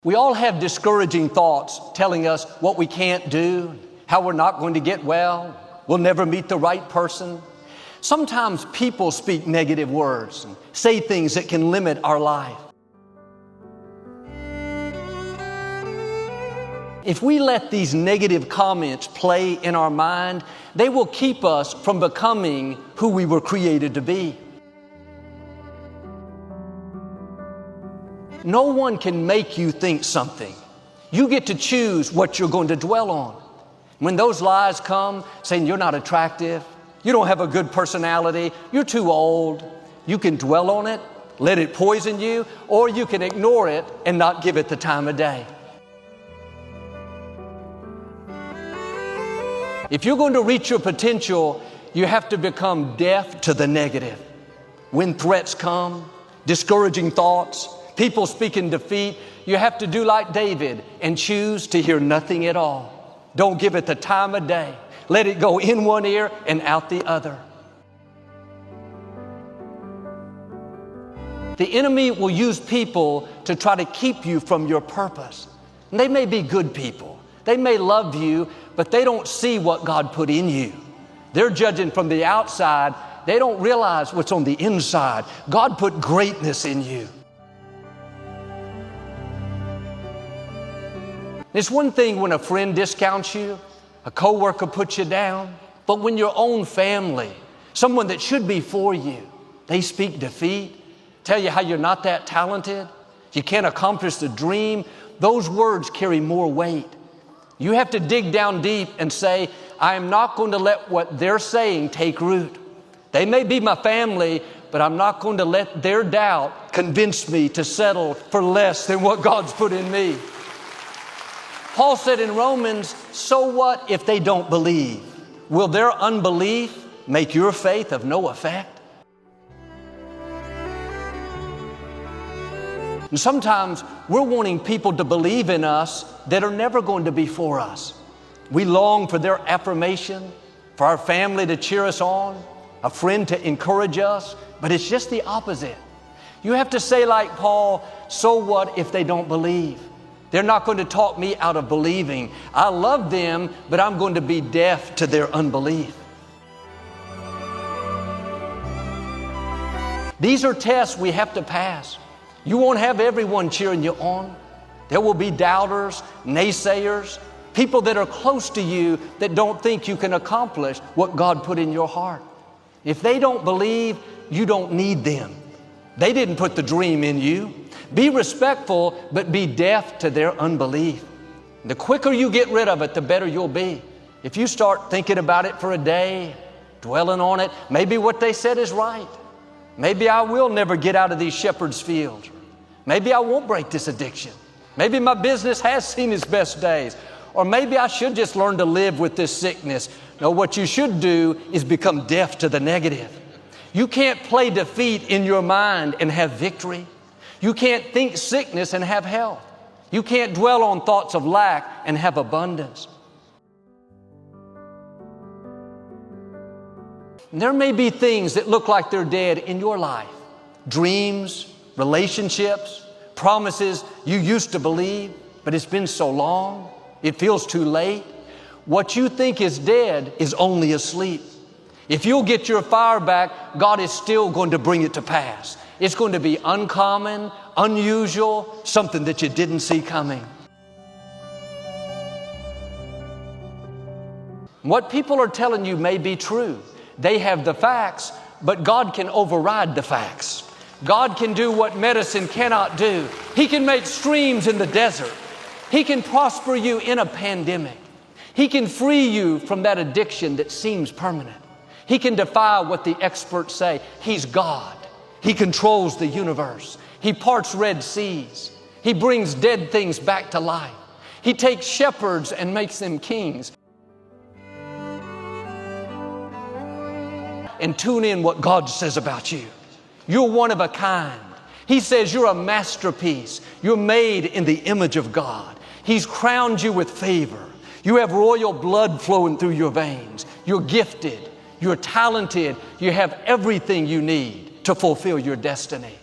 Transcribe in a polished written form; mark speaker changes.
Speaker 1: We all have discouraging thoughts telling us what we can't do, how we're not going to get well, we'll never meet the right person. Sometimes people speak negative words and say things that can limit our life. If we let these negative comments play in our mind, they will keep us from becoming who we were created to be. No one can make you think something. You get to choose what you're going to dwell on. When those lies come saying you're not attractive, you don't have a good personality, you're too old, you can dwell on it, let it poison you, or you can ignore it and not give it the time of day. If you're going to reach your potential, you have to become deaf to the negative. When threats come, discouraging thoughts, people speaking defeat, you have to do like David and choose to hear nothing at all. Don't give it the time of day. Let it go in one ear and out the other. The enemy will use people to try to keep you from your purpose. And they may be good people. They may love you, but they don't see what God put in you. They're judging from the outside. They don't realize what's on the inside. God put greatness in you. It's one thing when a friend discounts you, a coworker puts you down, but when your own family, someone that should be for you, they speak defeat, tell you how you're not that talented, you can't accomplish the dream, those words carry more weight. You have to dig down deep and say, I am not going to let what they're saying take root. They may be my family, but I'm not going to let their doubt convince me to settle for less than what God's put in me. Paul said in Romans, so what if they don't believe? Will their unbelief make your faith of no effect? And sometimes we're wanting people to believe in us that are never going to be for us. We long for their affirmation, for our family to cheer us on, a friend to encourage us, but it's just the opposite. You have to say like Paul, so what if they don't believe? They're not going to talk me out of believing. I love them, but I'm going to be deaf to their unbelief. These are tests we have to pass. You won't have everyone cheering you on. There will be doubters, naysayers, people that are close to you that don't think you can accomplish what God put in your heart. If they don't believe, you don't need them. They didn't put the dream in you. Be respectful, but be deaf to their unbelief. The quicker you get rid of it, the better you'll be. If you start thinking about it for a day, dwelling on it, maybe what they said is right. Maybe I will never get out of these shepherd's fields. Maybe I won't break this addiction. Maybe my business has seen its best days. Or maybe I should just learn to live with this sickness. No, what you should do is become deaf to the negative. You can't play defeat in your mind and have victory. You can't think sickness and have health. You can't dwell on thoughts of lack and have abundance. And there may be things that look like they're dead in your life. Dreams, relationships, promises you used to believe, but it's been so long, it feels too late. What you think is dead is only asleep. If you'll get your fire back, God is still going to bring it to pass. It's going to be uncommon, unusual, something that you didn't see coming. What people are telling you may be true. They have the facts, but God can override the facts. God can do what medicine cannot do. He can make streams in the desert. He can prosper you in a pandemic. He can free you from that addiction that seems permanent. He can defy what the experts say. He's God. He controls the universe. He parts Red Seas. He brings dead things back to life. He takes shepherds and makes them kings. And tune in what God says about you. You're one of a kind. He says you're a masterpiece. You're made in the image of God. He's crowned you with favor. You have royal blood flowing through your veins. You're gifted. You're talented. You have everything you need to fulfill your destiny.